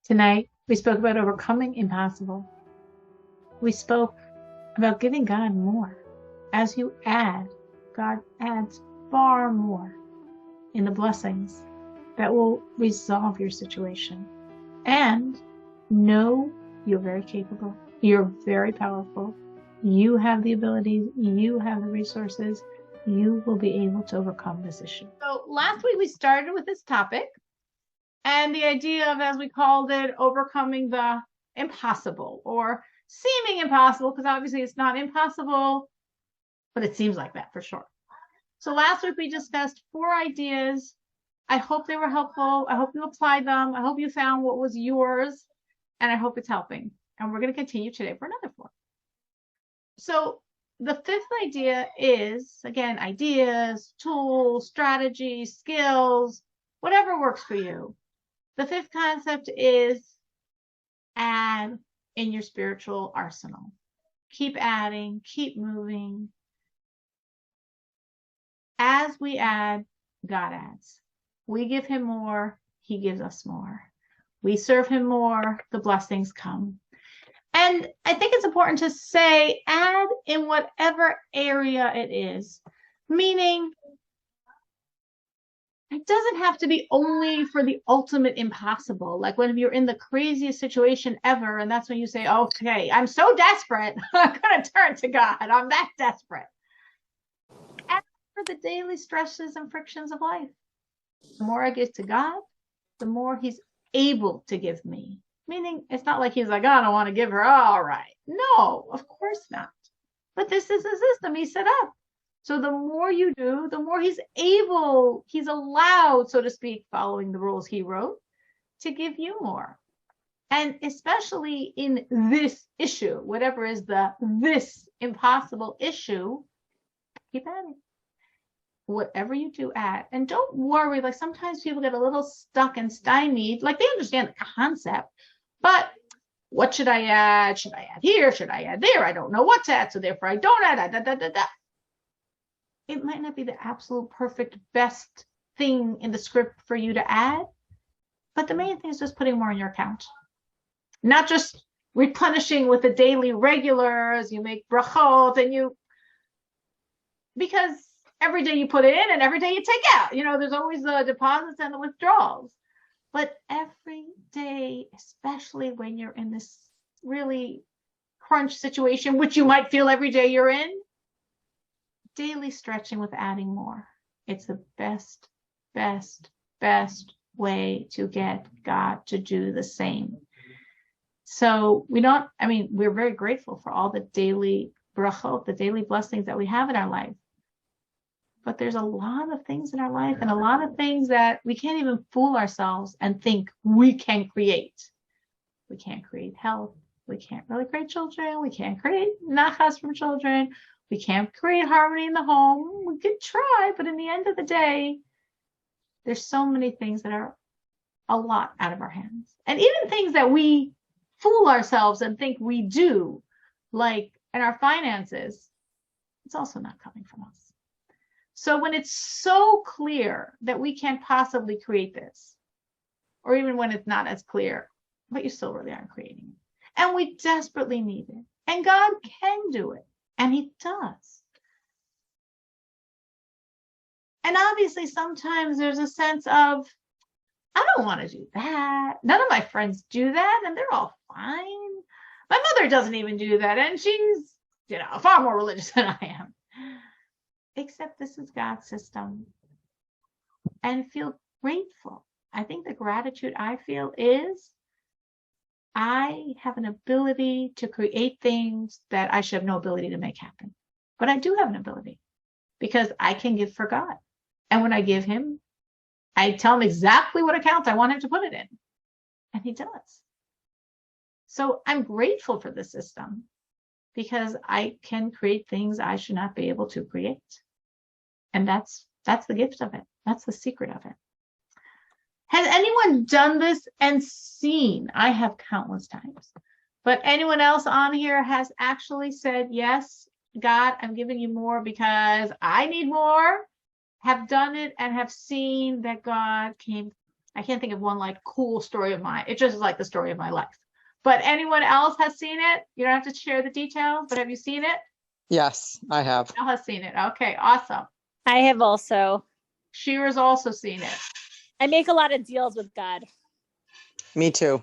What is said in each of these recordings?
Tonight, we spoke about overcoming impossible. We spoke about giving God more. As you add, God adds far more in the blessings that will resolve your situation. And know you're very capable. You're very powerful. You have the abilities. You have the resources. You will be able to overcome this issue. So last week we started with this topic and the idea of, as we called it, overcoming the impossible or seeming impossible, because obviously it's not impossible, but it seems like that for sure. So last week we discussed 4 ideas. I hope they were helpful. I hope you applied them. I hope you found what was yours, and I hope it's helping. And we're going to continue today for another 4. So the 5th idea is, again, ideas, tools, strategies, skills, whatever works for you. The 5th concept is add in your spiritual arsenal. Keep adding, keep moving. As we add, God adds. We give him more, he gives us more. We serve him more, the blessings come. And I think it's important to say add in whatever area it is, meaning it doesn't have to be only for the ultimate impossible. Like when you're in the craziest situation ever, and that's when you say, okay, I'm so desperate, I'm going to turn to God. I'm that desperate. And for the daily stresses and frictions of life, the more I give to God, the more he's able to give me. Meaning it's not like he's like, oh, I don't want to give her. All right. No, of course not. But this is the system he set up. So the more you do, the more he's able, he's allowed, so to speak, following the rules he wrote, to give you more. And especially in this issue, whatever is this impossible issue, keep adding. Whatever you do, add. And don't worry, like sometimes people get a little stuck and stymied, like they understand the concept, but what should I add? Should I add here? Should I add there? I don't know what to add, so therefore I don't add. It might not be the absolute perfect best thing in the script for you to add, but the main thing is just putting more in your account. Not just replenishing with the daily regulars, you make brachot and because every day you put in and every day you take out. There's always the deposits and the withdrawals. But every day, especially when you're in this really crunch situation, which you might feel every day you're in, daily stretching with adding more. It's the best way to get God to do the same. So we're very grateful for all the daily brachot, the daily blessings that we have in our life. But there's a lot of things in our life and a lot of things that we can't even fool ourselves and think we can create. We can't create health. We can't really create children. We can't create nachas from children. We can't create harmony in the home. We could try, but in the end of the day, there's so many things that are a lot out of our hands. And even things that we fool ourselves and think we do, like in our finances, it's also not coming from us. So when it's so clear that we can't possibly create this, or even when it's not as clear, but you still really aren't creating it, and we desperately need it, and God can do it, and he does. And obviously sometimes there's a sense of, I don't want to do that. None of my friends do that, and they're all fine. My mother doesn't even do that, and she's, far more religious than I am. Except this is God's system. And feel grateful. I think the gratitude I feel is I have an ability to create things that I should have no ability to make happen. But I do have an ability because I can give for God. And when I give him, I tell him exactly what account I want him to put it in. And he does. So I'm grateful for the system because I can create things I should not be able to create. And that's the gift of it. That's the secret of it. Has anyone done this and seen? I have countless times. But anyone else on here has actually said, yes, God, I'm giving you more because I need more, have done it and have seen that God came I can't think of one like cool story of mine. It just is like the story of my life. But anyone else has seen it? You don't have to share the details, but have you seen it? Yes, I have. Elle has seen it. Okay, awesome. I have also. Shira's also seen it. I make a lot of deals with God. Me too.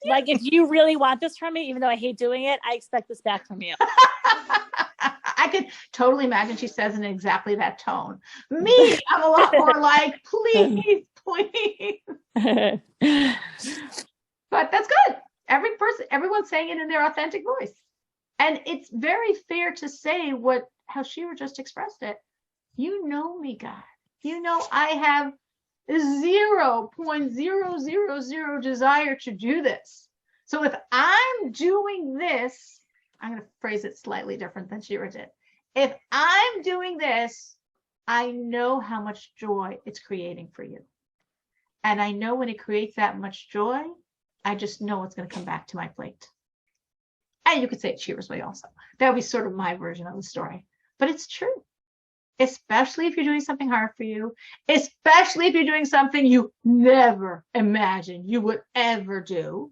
Like, if you really want this from me, even though I hate doing it, I expect this back from you. I could totally imagine she says in exactly that tone. Me, I'm a lot more like, please, please. But that's good. Everyone's saying it in their authentic voice. And it's very fair to say how Shira just expressed it. You know me, God. You know I have 0.000 desire to do this. So if I'm doing this, I'm going to phrase it slightly different than Shira did. If I'm doing this, I know how much joy it's creating for you. And I know when it creates that much joy, I just know it's going to come back to my plate. And you could say it Shira's way also. That would be sort of my version of the story. But it's true. Especially if you're doing something hard for you, especially if you're doing something you never imagined you would ever do.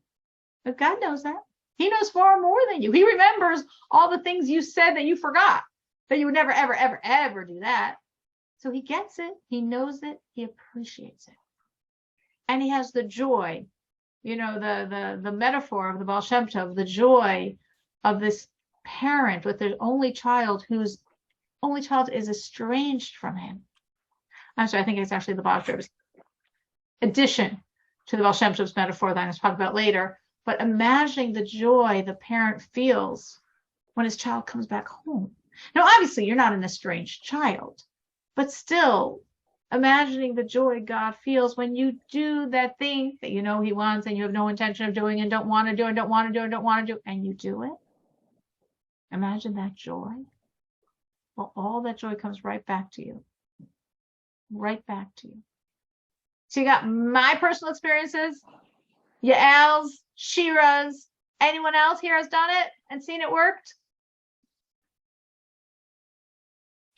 But God knows that. He knows far more than you. He remembers all the things you said that you forgot, that you would never, ever, ever, ever do that. So he gets it. He knows it. He appreciates it. And he has the joy, the metaphor of the Baal Shem Tov, the joy of this parent with their only child whose only child is estranged from him. I'm sorry, I think it's actually the Baal Shem Tov's addition to the Baal Shem Tov's metaphor that I'm going to talk about later. But imagining the joy the parent feels when his child comes back home. Now, obviously, you're not an estranged child, but still imagining the joy God feels when you do that thing that you know he wants and you have no intention of doing and don't want to do and don't want to do and don't want to do, and you do it. Imagine that joy. Well, all that joy comes right back to you. Right back to you. So you got my personal experiences, Yael's, Shira's. Anyone else here has done it and seen it worked?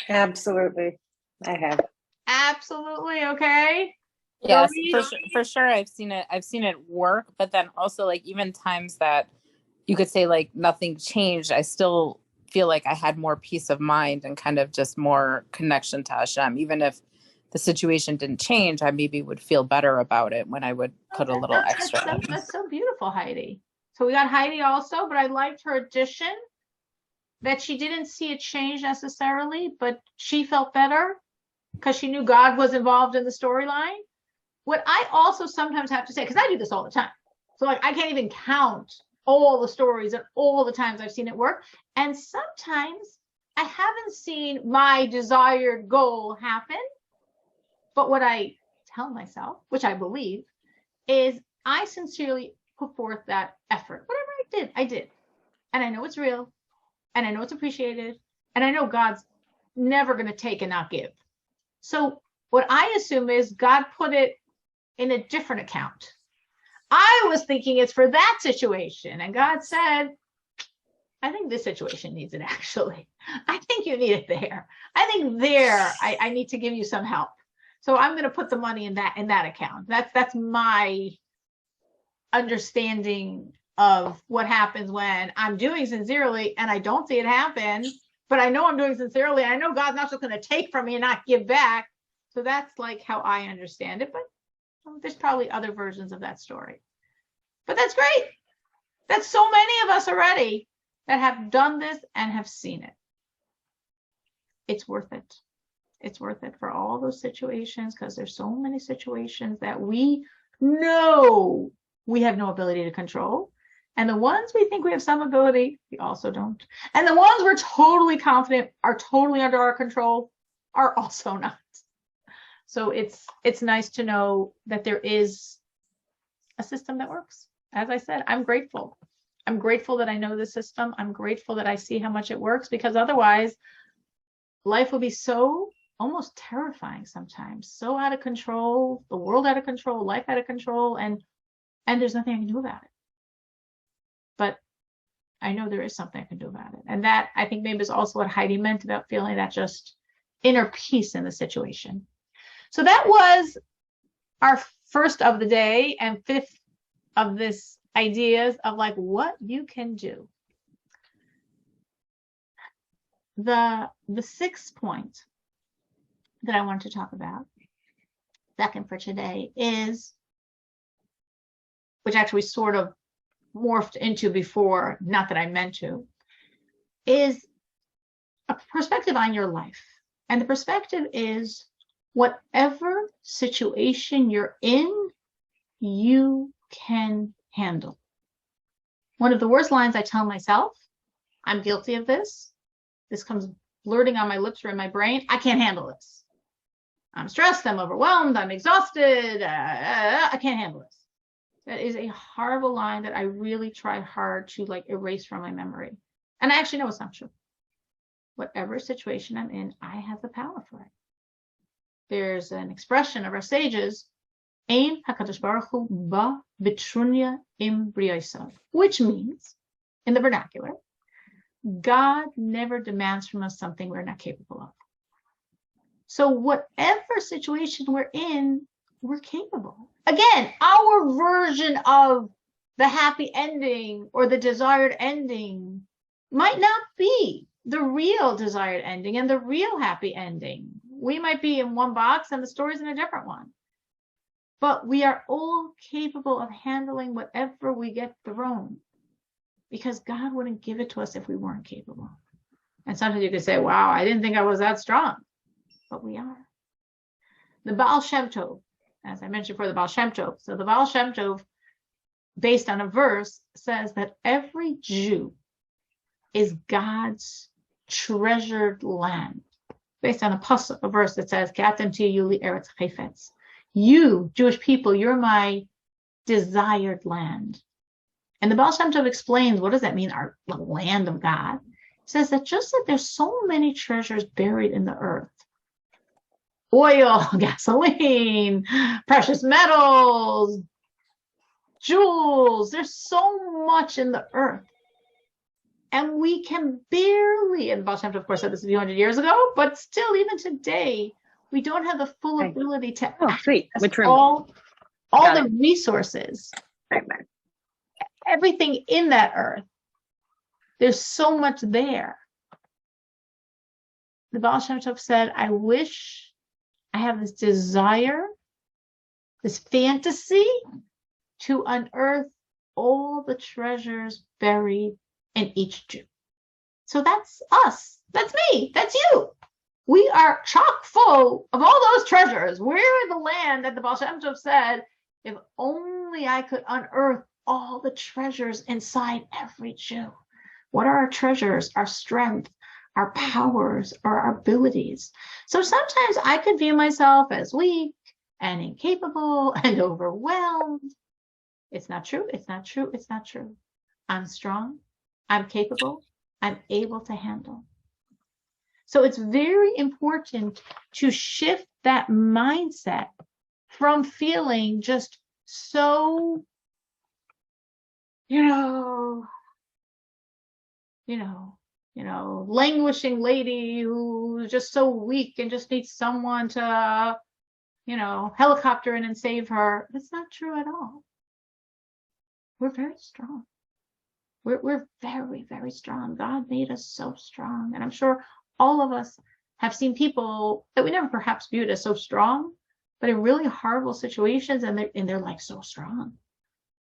Absolutely. I have. Absolutely. Okay. Yes, Dorit? for sure. I've seen it work, but then also like even times that you could say like nothing changed, I still feel like I had more peace of mind and kind of just more connection to Hashem. Even if the situation didn't change, I maybe would feel better about it when I would put a little extra. That's so beautiful, Heidi. So we got Heidi also, but I liked her addition that she didn't see a change necessarily, but she felt better because she knew God was involved in the storyline. What I also sometimes have to say, because I do this all the time. So like I can't even count all the stories and all the times I've seen it work. And sometimes I haven't seen my desired goal happen. But what I tell myself, which I believe, is I sincerely put forth that effort. Whatever I did. And I know it's real. And I know it's appreciated. And I know God's never going to take and not give. So what I assume is God put it in a different account. I was thinking it's for that situation. And God said, I think this situation needs it actually. I think you need it there. I think there I need to give you some help. So I'm going to put the money in that account. That's my understanding of what happens when I'm doing sincerely and I don't see it happen, but I know I'm doing sincerely. I know God's not just going to take from me and not give back. So that's like how I understand it. But there's probably other versions of that story. But that's great. That's so many of us already that have done this and have seen it. It's worth it. It's worth it for all those situations because there's so many situations that we know we have no ability to control. And the ones we think we have some ability, we also don't. And the ones we're totally confident are totally under our control are also not. So it's nice to know that there is a system that works. As I said, I'm grateful. I'm grateful that I know the system. I'm grateful that I see how much it works because otherwise life will be so almost terrifying sometimes, so out of control, the world out of control, life out of control, and there's nothing I can do about it. But I know there is something I can do about it. And that I think maybe is also what Heidi meant about feeling that just inner peace in the situation. So that was our first of the day and fifth of this ideas of like what you can do. The sixth point that I want to talk about, second for today, is, which actually sort of morphed into before, not that I meant to, is a perspective on your life. And the perspective is whatever situation you're in, you can handle. One of the worst lines I tell myself, I'm guilty of this. This comes blurting on my lips or in my brain. I can't handle this. I'm stressed. I'm overwhelmed. I'm exhausted. I can't handle this. That is a horrible line that I really try hard to like erase from my memory. And I actually know it's not true. Whatever situation I'm in, I have the power for it. There's an expression of our sages, Ein HaKadosh Baruch Hu ba bitrunya im briyosav, which means, in the vernacular, God never demands from us something we're not capable of. So whatever situation we're in, we're capable. Again, our version of the happy ending or the desired ending might not be the real desired ending and the real happy ending. We might be in one box and the story's in a different one. But we are all capable of handling whatever we get thrown, because God wouldn't give it to us if we weren't capable. And sometimes you could say, wow, I didn't think I was that strong. But we are. The Baal Shem Tov, as I mentioned before, the Baal Shem Tov. So the Baal Shem Tov, based on a verse, says that every Jew is God's treasured land. Based on a verse that says, Katem tiyu li eretz chayfetz. You, Jewish people, you're my desired land. And the Baal Shem Tov explains, what does that mean, the land of God? It says that just that there's so many treasures buried in the earth, oil, gasoline, precious metals, jewels, there's so much in the earth. And we can barely, and Baal Shem Tov, of course, said this a few hundred years ago, but still, even today, we don't have the full ability to access all the resources, everything in that earth. There's so much there. The Baal Shem Tov said, I wish I have this desire, this fantasy to unearth all the treasures buried in each Jew. So that's us. That's me. That's you. We are chock full of all those treasures. We're the land that the Baal Shem Tov said, if only I could unearth all the treasures inside every Jew. What are our treasures? Our strength, our powers, or our abilities. So sometimes I could view myself as weak and incapable and overwhelmed. It's not true. It's not true. It's not true. I'm strong. I'm capable. I'm able to handle. So it's very important to shift that mindset from feeling just so, languishing lady who's just so weak and just needs someone to, helicopter in and save her. It's not true at all. We're very strong. We're very, very strong. God made us so strong. And I'm sure all of us have seen people that we never perhaps viewed as so strong, but in really horrible situations, and they're like so strong.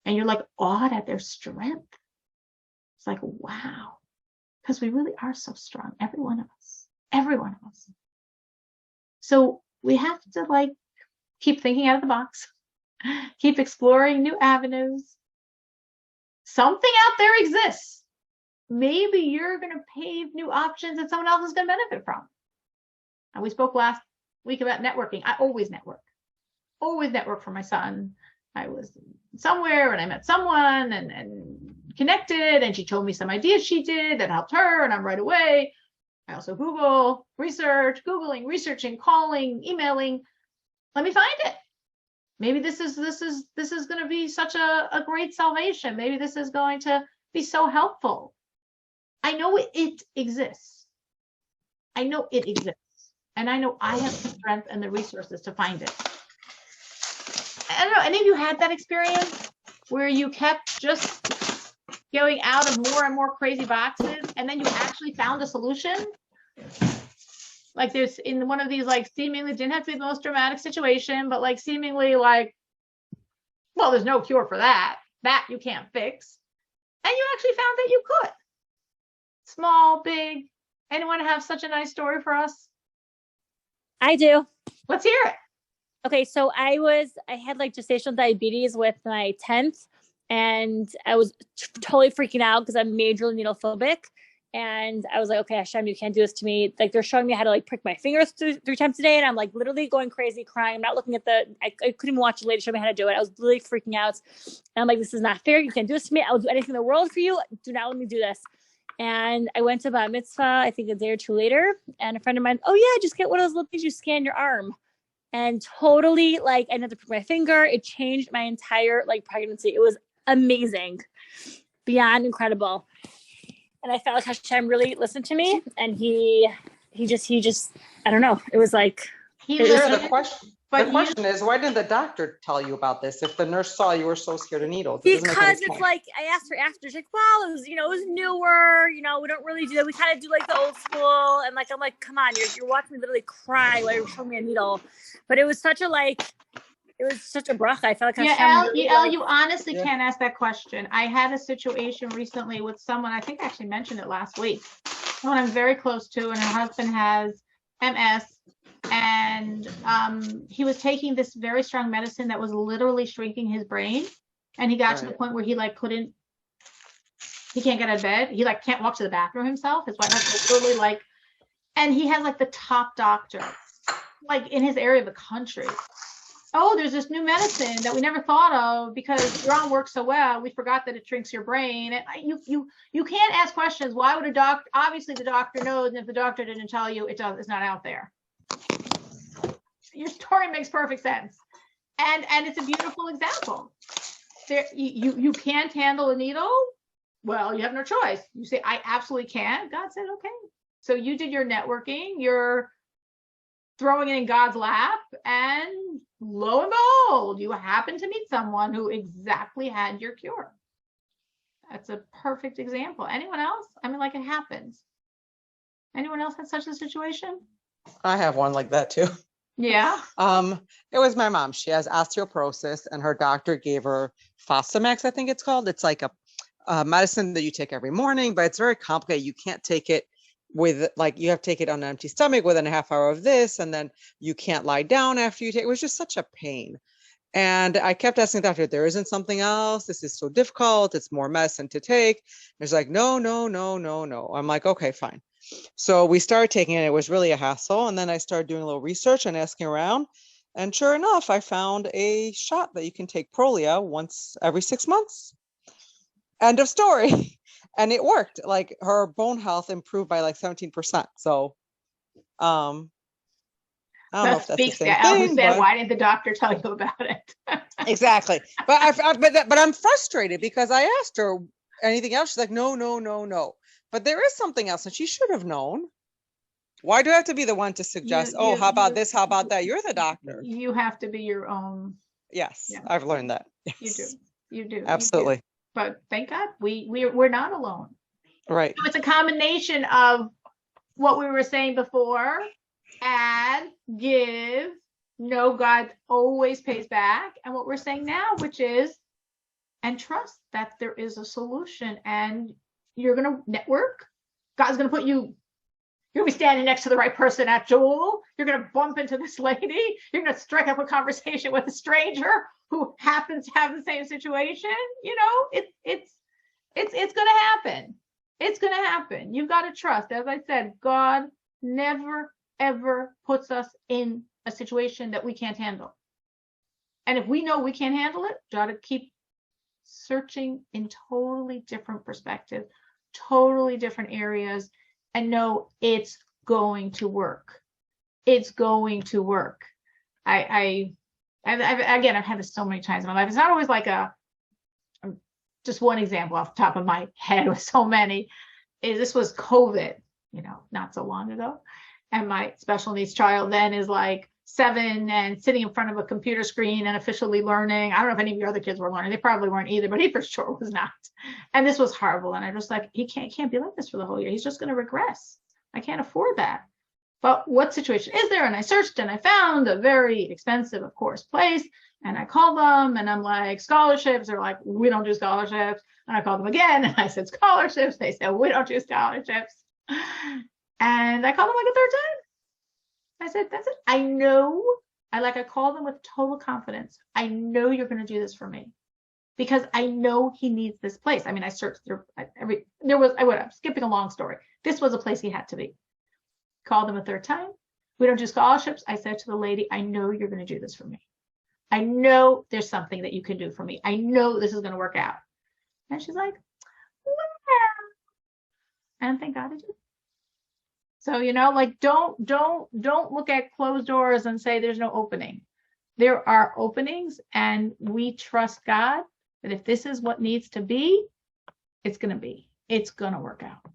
And you're like awed at their strength. It's like, wow. Because we really are so strong. Every one of us. Every one of us. So we have to keep thinking out of the box. Keep exploring new avenues. Something out there exists. Maybe you're going to pave new options that someone else is going to benefit from. And we spoke last week about networking. I always network. Always network for my son. I was somewhere and I met someone and connected, and she told me some ideas she did that helped her, and I'm right away. I also Google, Googling, researching, calling, emailing. Let me find it. Maybe this is going to be such a great salvation. Maybe this is going to be so helpful. I know it exists. I know it exists. And I know I have the strength and the resources to find it. I don't know, any of you had that experience where you kept just going out of more and more crazy boxes and then you actually found a solution? Like there's in one of these like seemingly didn't have to be the most dramatic situation, but like seemingly like, well, there's no cure for that. That you can't fix. And you actually found that you could. Small, big. Anyone have such a nice story for us? I do. Let's hear it. Okay, so I had like gestational diabetes with my 10th, and I was totally freaking out because I'm majorly needle phobic. And I was like, okay, Hashem, you can't do this to me. Like they're showing me how to like prick my fingers three times a day. And I'm like literally going crazy, crying. I'm not looking at I couldn't even watch the lady show me how to do it. I was literally freaking out. And I'm like, this is not fair. You can't do this to me. I will do anything in the world for you. Do not let me do this. And I went to bat mitzvah, I think a day or two later. And a friend of mine, oh yeah, just get one of those little things you scan your arm. And totally like, I didn't have to prick my finger. It changed my entire like pregnancy. It was amazing. Beyond incredible. And I felt like Hashem really listened to me, and he just, I don't know. It was like, The question is, why didn't the doctor tell you about this? If the nurse saw you were so scared of needles, because it's like, I asked her after, she's like, well, it was newer, we don't really do that. We kind of do like the old school. And like, I'm like, come on, you're watching me literally cry while you're showing me a needle. But it was such a bracha. I felt like you honestly can't ask that question. I had a situation recently with someone, I think I actually mentioned it last week, someone I'm very close to, and her husband has MS, and he was taking this very strong medicine that was literally shrinking his brain, and he got to the point where he like he can't get out of bed, he like can't walk to the bathroom himself. His wife has to literally like, and he has like the top doctor like in his area of the country. Oh, there's this new medicine that we never thought of because your arm works so well. We forgot that it shrinks your brain. And you can't ask questions. Why would a doctor? Obviously, the doctor knows, and if the doctor didn't tell you, it's not out there. Your story makes perfect sense, and it's a beautiful example. There, you can't handle a needle. Well, you have no choice. You say, I absolutely can. God said, okay. So you did your networking. You're throwing it in God's lap, and lo and behold, you happen to meet someone who exactly had your cure. That's a perfect example. Anyone else? I mean, like, it happens. Anyone else had such a situation? I have one like that too. Yeah. It was my mom. She has osteoporosis, and her doctor gave her Fosamax, I think it's called. It's like a medicine that you take every morning, but it's very complicated. You can't take it with like, you have to take it on an empty stomach within a half hour of this, and then you can't lie down after you take it. It was just such a pain. And I kept asking the doctor, there isn't something else. This is so difficult. It's more medicine to take. There's like, no. I'm like, okay, fine. So we started taking it. It was really a hassle. And then I started doing a little research and asking around. And sure enough, I found a shot that you can take Prolia once every 6 months. End of story. And it worked. Like, her bone health improved by like 17%. So I don't know if that's the same thing, but why didn't the doctor tell you about it? exactly. But but I'm frustrated because I asked her anything else. She's like, no. But there is something else, and she should have known. Why do I have to be the one to suggest, how about this? How about that? You're the doctor. You have to be your own. Yes, Yeah. I've learned that. Yes. You do. Absolutely. You do. But thank God we're not alone. Right. So it's a combination of what we were saying before: add, give, know God always pays back, and what we're saying now, which is, and trust that there is a solution, and you're gonna network. God's gonna put you. You're gonna be standing next to the right person at Jewel. You're gonna bump into this lady. You're gonna strike up a conversation with a stranger who happens to have the same situation. You know, it's gonna happen. It's gonna happen. You've got to trust. As I said, God never ever puts us in a situation that we can't handle. And if we know we can't handle it, got to keep searching in totally different perspectives, totally different areas, and know it's going to work. It's going to work. I've had this so many times in my life. It's not always like just one example off the top of my head with so many. This was COVID, not so long ago. And my special needs child then is like 7 and sitting in front of a computer screen and officially learning. I don't know if any of your other kids were learning. They probably weren't either, but he for sure was not. And this was horrible. And I just like, he can't be like this for the whole year. He's just going to regress. I can't afford that. But what situation is there? And I searched and I found a very expensive, of course, place. And I called them and I'm like, scholarships. They're like, we don't do scholarships. And I called them again and I said, scholarships. They said, we don't do scholarships. And I called them like a third time. I said, that's it. I know. I called them with total confidence. I know you're going to do this for me because I know he needs this place. I mean, I searched through I'm skipping a long story. This was a place he had to be. Called them a third time. We don't do scholarships. I said to the lady, I know you're going to do this for me. I know there's something that you can do for me. I know this is going to work out. And she's like, well, and thank God it did. So, like, don't look at closed doors and say there's no opening. There are openings, and we trust God that if this is what needs to be, it's going to be. It's going to work out.